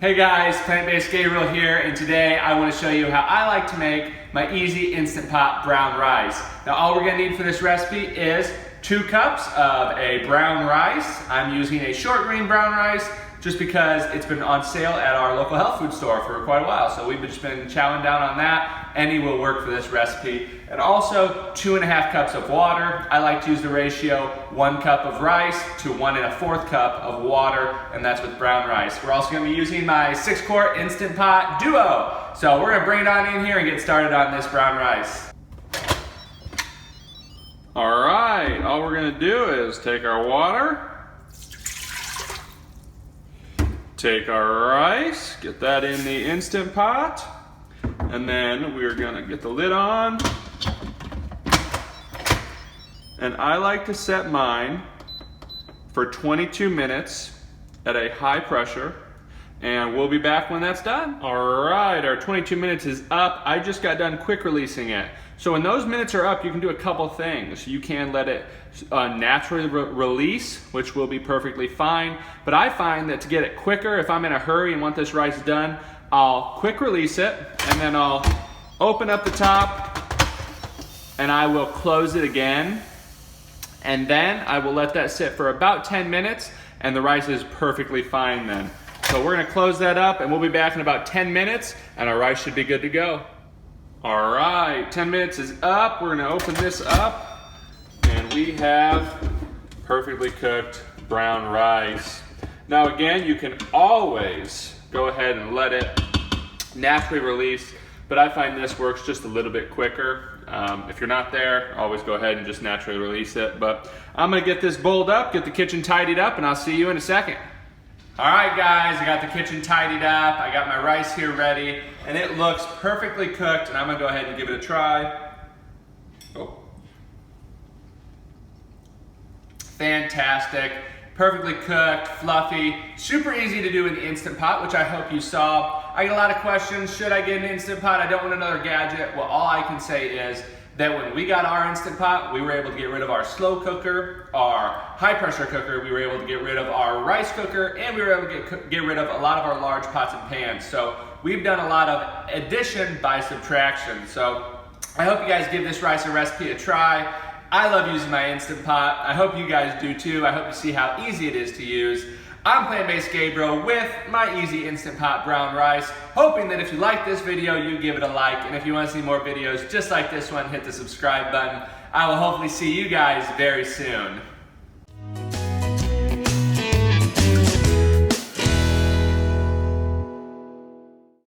Hey guys, Plant-Based Gabriel here, and today I want to show you how I like to make my easy Instant Pot brown rice. Now all we're going to need for this recipe is 2 cups of a brown rice. I'm using a short grain brown rice just because it's been on sale at our local health food store for quite a while. So we've just been chowing down on that. Any will work for this recipe. And also 2.5 cups of water. I like to use the ratio 1 cup of rice to 1 1/4 cup of water, and that's with brown rice. We're also going to be using my 6-quart Instant Pot Duo. So we're going to bring it on in here and get started on this brown rice. All right, all we're going to do is take our water, take our rice, get that in the Instant Pot, and then we're going to get the lid on. And I like to set mine for 22 minutes at a high pressure, and we'll be back when that's done. All right, our 22 minutes is up. I just got done quick releasing it. So when those minutes are up, you can do a couple things. You can let it naturally release, which will be perfectly fine. But I find that to get it quicker, if I'm in a hurry and want this rice done, I'll quick release it, and then I'll open up the top, and I will close it again. And then I will let that sit for about 10 minutes, and the rice is perfectly fine then. So we're gonna close that up, and we'll be back in about 10 minutes, and our rice should be good to go. All right, 10 minutes is up. We're gonna open this up, and we have perfectly cooked brown rice. Now again, you can always go ahead and let it naturally release, but I find this works just a little bit quicker. If you're not there, always go ahead and just naturally release it. But I'm gonna get this bowled up, get the kitchen tidied up, and I'll see you in a second. All right guys, I got the kitchen tidied up. I got my rice here ready, and it looks perfectly cooked, and I'm gonna go ahead and give it a try. Oh. Fantastic. Perfectly cooked, fluffy, super easy to do in the Instant Pot, which I hope you saw. I get a lot of questions, should I get an Instant Pot? I don't want another gadget. Well, all I can say is that when we got our Instant Pot, we were able to get rid of our slow cooker, our high pressure cooker, we were able to get rid of our rice cooker, and we were able to get rid of a lot of our large pots and pans. So we've done a lot of addition by subtraction. So I hope you guys give this rice recipe a try. I love using my Instant Pot. I hope you guys do too. I hope you see how easy it is to use. I'm Plant-Based Gabriel with my easy Instant Pot brown rice, hoping that if you like this video, you give it a like, and if you want to see more videos just like this one, hit the subscribe button. I will hopefully see you guys very soon.